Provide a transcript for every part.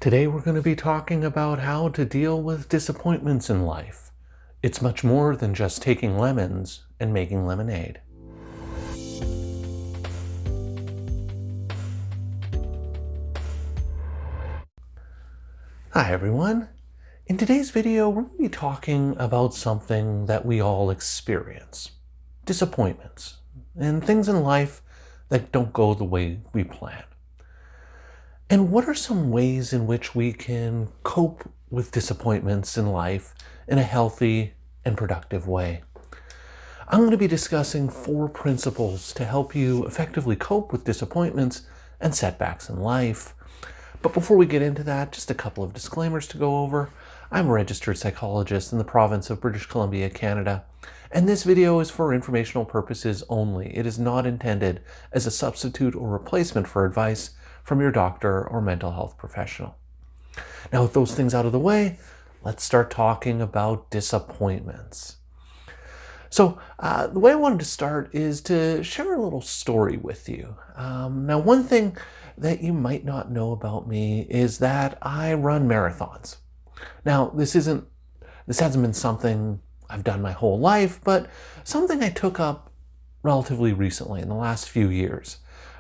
Today we're going to be talking about how to deal with disappointments in life. It's much more than just taking lemons and making lemonade. Hi everyone. In today's video we're going to be talking about something that we all experience. Disappointments and things in life that don't go the way we plan. And what are some ways in which we can cope with disappointments in life in a healthy and productive way? I'm going to be discussing 4 principles to help you effectively cope with disappointments and setbacks in life. But before we get into that, just a couple of disclaimers to go over. I'm a registered psychologist in the province of British Columbia, Canada, and this video is for informational purposes only. It is not intended as a substitute or replacement for advice from your doctor or mental health professional. Now, with those things out of the way, let's start talking about disappointments. So the way I wanted to start is to share a little story with you. Now, one thing that you might not know about me is that I run marathons. Now, this hasn't been something I've done my whole life, but something I took up relatively recently in the last few years.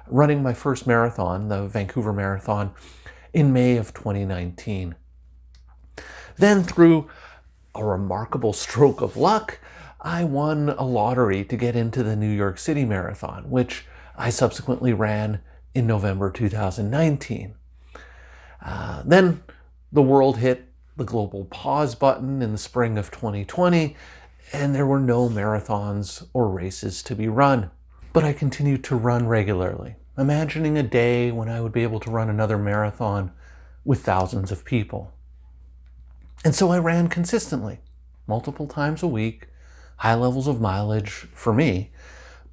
Running my first marathon, the Vancouver Marathon, in May of 2019. Then through a remarkable stroke of luck, I won a lottery to get into the New York City Marathon, which I subsequently ran in November 2019. Then the world hit the global pause button in the spring of 2020, and there were no marathons or races to be run. But I continued to run regularly, imagining a day when I would be able to run another marathon with thousands of people. And so I ran consistently, multiple times a week, high levels of mileage for me,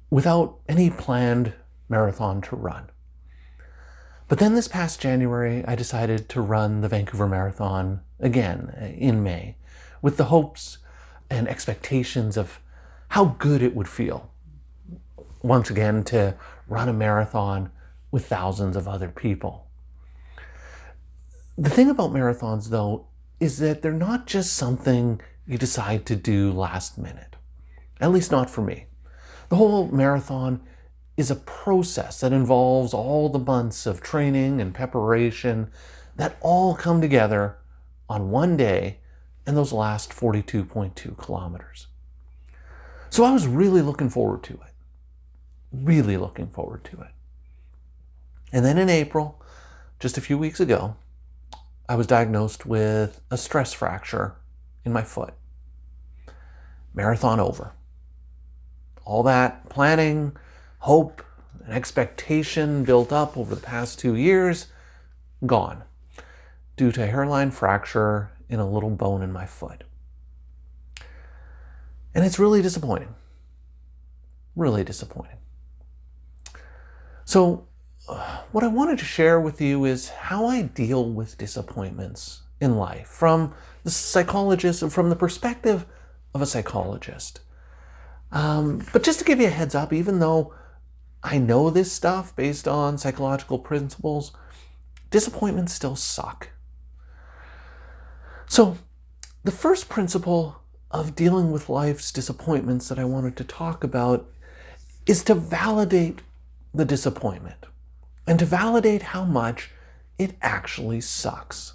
without any planned marathon to run. But then this past January, I decided to run the Vancouver Marathon again in May, with the hopes and expectations of how good it would feel once again to run a marathon with thousands of other people. The thing about marathons, though, is that they're not just something you decide to do last minute. At least not for me. The whole marathon is a process that involves all the months of training and preparation that all come together on one day and those last 42.2 kilometers. So I was really looking forward to it. Really looking forward to it. And then in April, just a few weeks ago, I was diagnosed with a stress fracture in my foot. Marathon over. All that planning, hope, and expectation built up over the past 2 years, gone, due to a hairline fracture in a little bone in my foot. And it's really disappointing. Really disappointing. So what I wanted to share with you is how I deal with disappointments in life from the psychologist and from the perspective of a psychologist. But just to give you a heads up, even though I know this stuff based on psychological principles, disappointments still suck. So the first principle of dealing with life's disappointments that I wanted to talk about is to validate the disappointment and to validate how much it actually sucks.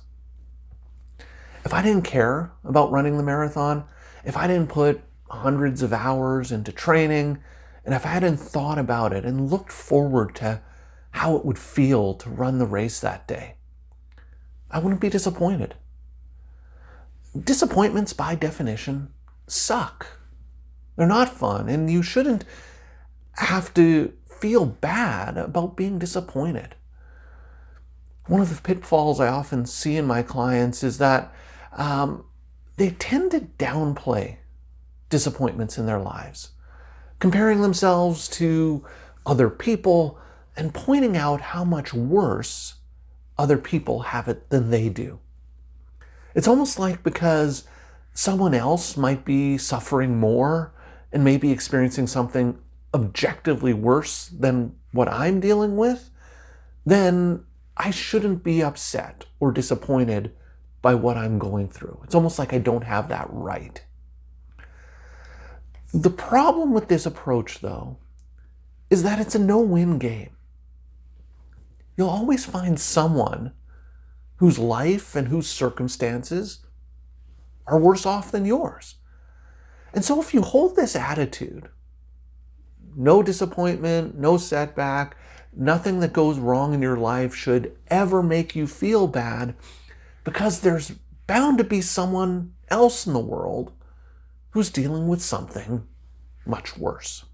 If I didn't care about running the marathon, if I didn't put hundreds of hours into training, and if I hadn't thought about it and looked forward to how it would feel to run the race that day, I wouldn't be disappointed. Disappointments, by definition, suck. They're not fun, and you shouldn't have to feel bad about being disappointed. One of the pitfalls I often see in my clients is that they tend to downplay disappointments in their lives, comparing themselves to other people and pointing out how much worse other people have it than they do. It's almost like because someone else might be suffering more and maybe experiencing something objectively worse than what I'm dealing with, then I shouldn't be upset or disappointed by what I'm going through. It's almost like I don't have that right. The problem with this approach, though, is that it's a no-win game. You'll always find someone whose life and whose circumstances are worse off than yours. And so if you hold this attitude, no disappointment, no setback, nothing that goes wrong in your life should ever make you feel bad, because there's bound to be someone else in the world who's dealing with something much worse.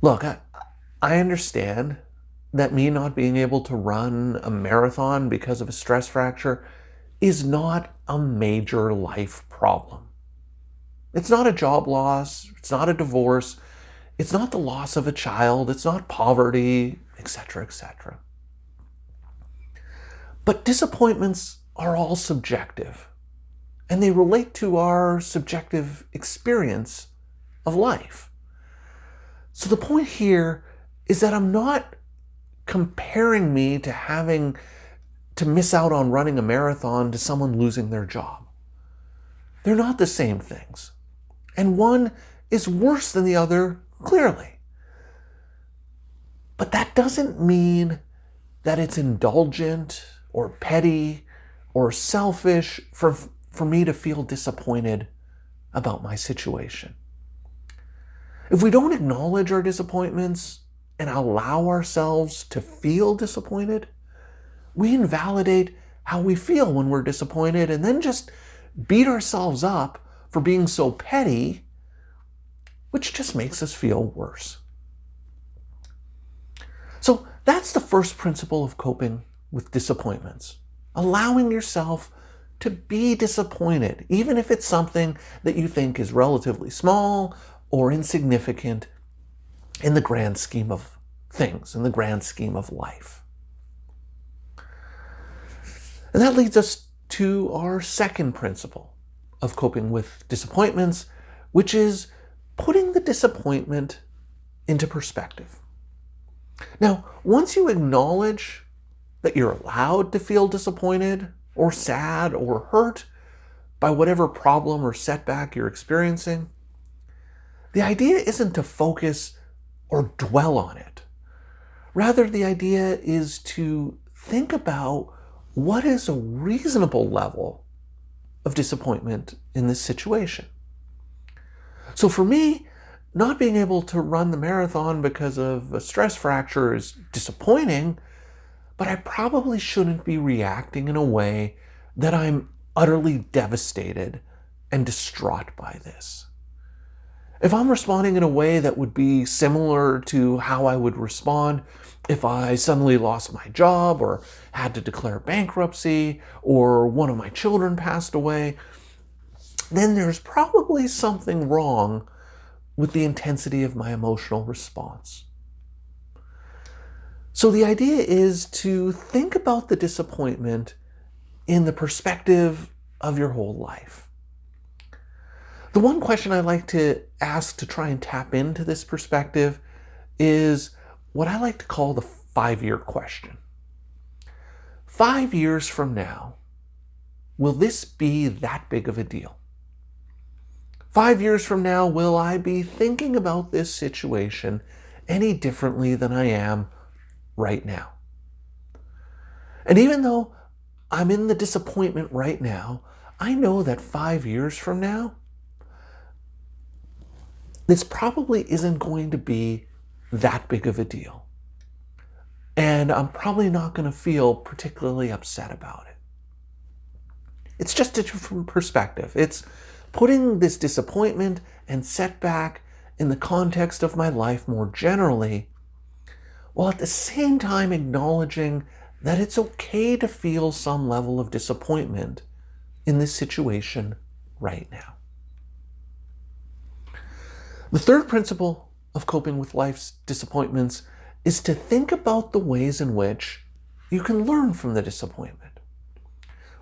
Look, I understand that me not being able to run a marathon because of a stress fracture is not a major life problem. It's not a job loss, it's not a divorce, it's not the loss of a child, it's not poverty, etc., etc. But disappointments are all subjective, and they relate to our subjective experience of life. So the point here is that I'm not comparing me to having to miss out on running a marathon to someone losing their job. They're not the same things. And one is worse than the other, clearly. But that doesn't mean that it's indulgent or petty or selfish for me to feel disappointed about my situation. If we don't acknowledge our disappointments and allow ourselves to feel disappointed, we invalidate how we feel when we're disappointed and then just beat ourselves up for being so petty, which just makes us feel worse. So that's the first principle of coping with disappointments. Allowing yourself to be disappointed, even if it's something that you think is relatively small or insignificant in the grand scheme of things, in the grand scheme of life. And that leads us to our second principle of coping with disappointments, which is putting the disappointment into perspective. Now, once you acknowledge that you're allowed to feel disappointed or sad or hurt by whatever problem or setback you're experiencing, the idea isn't to focus or dwell on it. Rather, the idea is to think about what is a reasonable level of disappointment in this situation. So for me, not being able to run the marathon because of a stress fracture is disappointing, but I probably shouldn't be reacting in a way that I'm utterly devastated and distraught by this. If I'm responding in a way that would be similar to how I would respond if I suddenly lost my job or had to declare bankruptcy or one of my children passed away, then there's probably something wrong with the intensity of my emotional response. So the idea is to think about the disappointment in the perspective of your whole life. The one question I like to ask to try and tap into this perspective is what I like to call the 5-year question. 5 years from now, will this be that big of a deal? 5 years from now, will I be thinking about this situation any differently than I am right now? And even though I'm in the disappointment right now, I know that 5 years from now, this probably isn't going to be that big of a deal. And I'm probably not going to feel particularly upset about it. It's just a different perspective. It's putting this disappointment and setback in the context of my life more generally, while at the same time acknowledging that it's okay to feel some level of disappointment in this situation right now. The third principle of coping with life's disappointments is to think about the ways in which you can learn from the disappointment.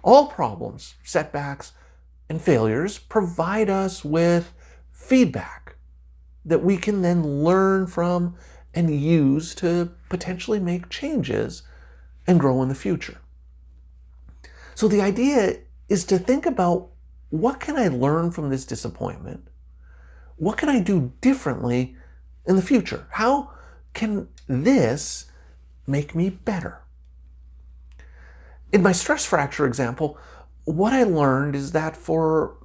All problems, setbacks, and failures provide us with feedback that we can then learn from and use to potentially make changes and grow in the future. So the idea is to think about, what can I learn from this disappointment? What can I do differently in the future? How can this make me better? In my stress fracture example, what I learned is that for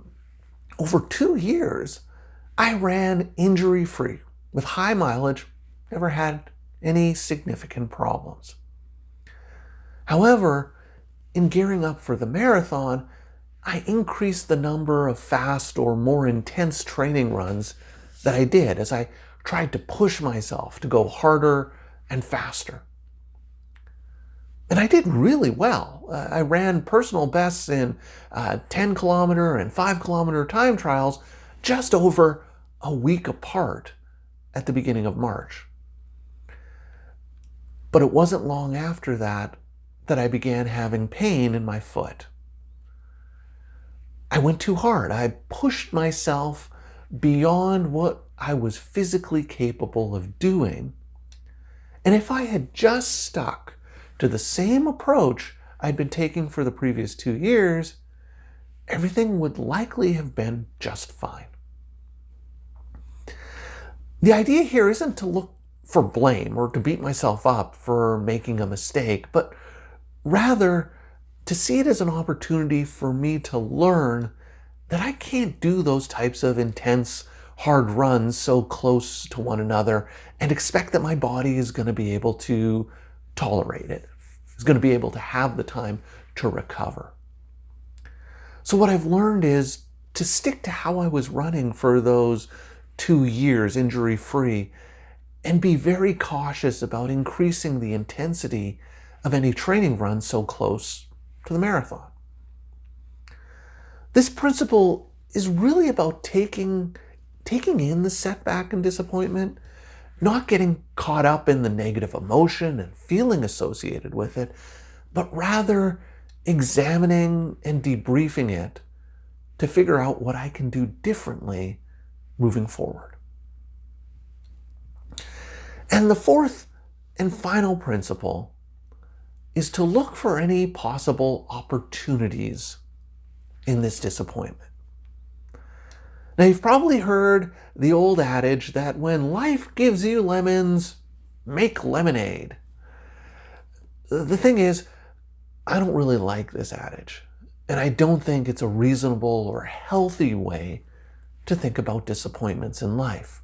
over 2 years, I ran injury-free with high mileage, never had any significant problems. However, in gearing up for the marathon, I increased the number of fast or more intense training runs that I did as I tried to push myself to go harder and faster. And I did really well. I ran personal bests in 10-kilometer and 5-kilometer time trials just over a week apart at the beginning of March. But it wasn't long after that I began having pain in my foot. I went too hard. I pushed myself beyond what I was physically capable of doing. And if I had just stuck to the same approach I'd been taking for the previous 2 years, everything would likely have been just fine. The idea here isn't to look for blame or to beat myself up for making a mistake, but rather to see it as an opportunity for me to learn that I can't do those types of intense, hard runs so close to one another and expect that my body is going to be able to tolerate it. It's going to be able to have the time to recover. So what I've learned is to stick to how I was running for those 2 years injury-free and be very cautious about increasing the intensity of any training run so close to the marathon. This principle is really about taking in the setback and disappointment, not getting caught up in the negative emotion and feeling associated with it, but rather examining and debriefing it to figure out what I can do differently moving forward. And the fourth and final principle is to look for any possible opportunities in this disappointment. Now, you've probably heard the old adage that when life gives you lemons, make lemonade. The thing is, I don't really like this adage, and I don't think it's a reasonable or healthy way to think about disappointments in life.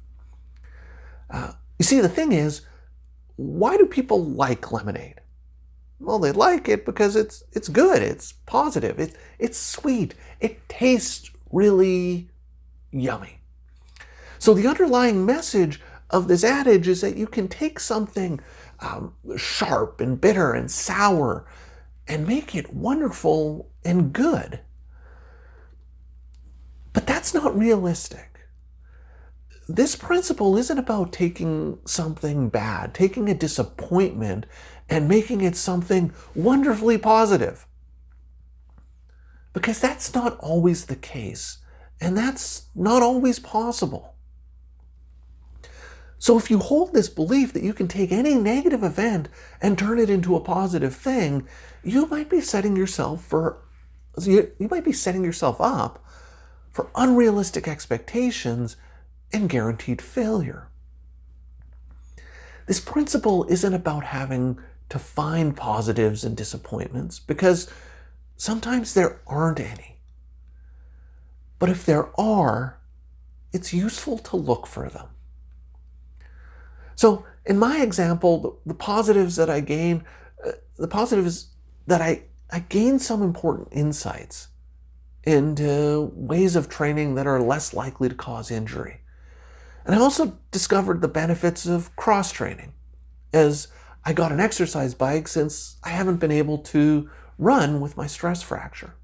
You see, the thing is, why do people like lemonade? Well, they like it because it's good, it's positive, it's sweet, it tastes really yummy. So the underlying message of this adage is that you can take something sharp and bitter and sour and make it wonderful and good. But that's not realistic. This principle isn't about taking something bad, taking a disappointment, and making it something wonderfully positive. Because that's not always the case, and that's not always possible. So if you hold this belief that you can take any negative event and turn it into a positive thing, you might be setting yourself up for unrealistic expectations and guaranteed failure. This principle isn't about having to find positives in disappointments, because sometimes there aren't any. But if there are, it's useful to look for them. So in my example, the positives that I gain, I gain some important insights into ways of training that are less likely to cause injury. And I also discovered the benefits of cross-training, as I got an exercise bike since I haven't been able to run with my stress fracture.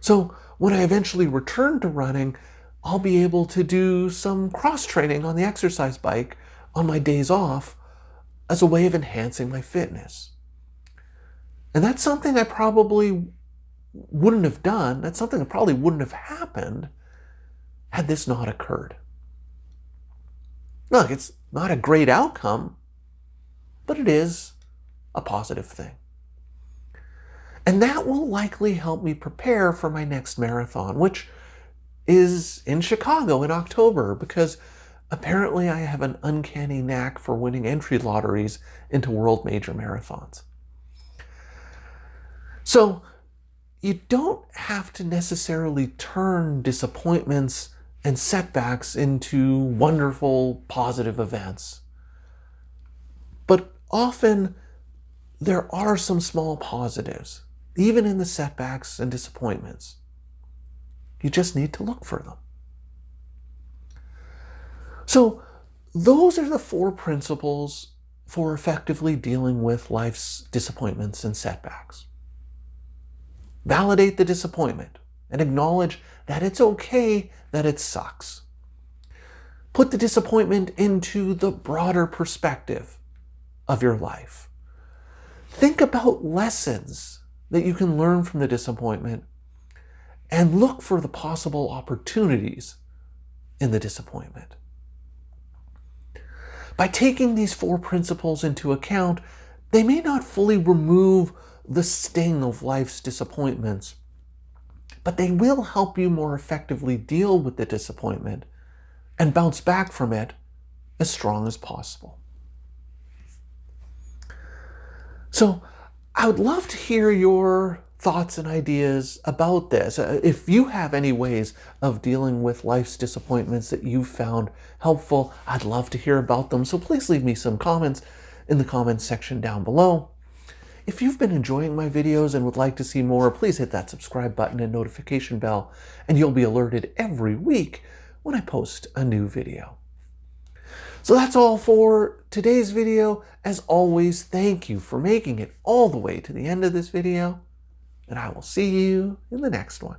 So when I eventually return to running, I'll be able to do some cross-training on the exercise bike on my days off as a way of enhancing my fitness. And that's something I probably wouldn't have done. That's something that probably wouldn't have happened had this not occurred. Look, it's not a great outcome, but it is a positive thing. And that will likely help me prepare for my next marathon, which is in Chicago in October, because apparently I have an uncanny knack for winning entry lotteries into world major marathons. So you don't have to necessarily turn disappointments and setbacks into wonderful, positive events. But often there are some small positives, even in the setbacks and disappointments. You just need to look for them. So those are the 4 principles for effectively dealing with life's disappointments and setbacks. Validate the disappointment and acknowledge that it's okay that it sucks. Put the disappointment into the broader perspective of your life. Think about lessons that you can learn from the disappointment and look for the possible opportunities in the disappointment. By taking these 4 principles into account, they may not fully remove the sting of life's disappointments, but they will help you more effectively deal with the disappointment and bounce back from it as strong as possible. So I would love to hear your thoughts and ideas about this. If you have any ways of dealing with life's disappointments that you've found helpful, I'd love to hear about them. So please leave me some comments in the comments section down below. If you've been enjoying my videos and would like to see more, please hit that subscribe button and notification bell, and you'll be alerted every week when I post a new video. So that's all for today's video. As always, thank you for making it all the way to the end of this video, and I will see you in the next one.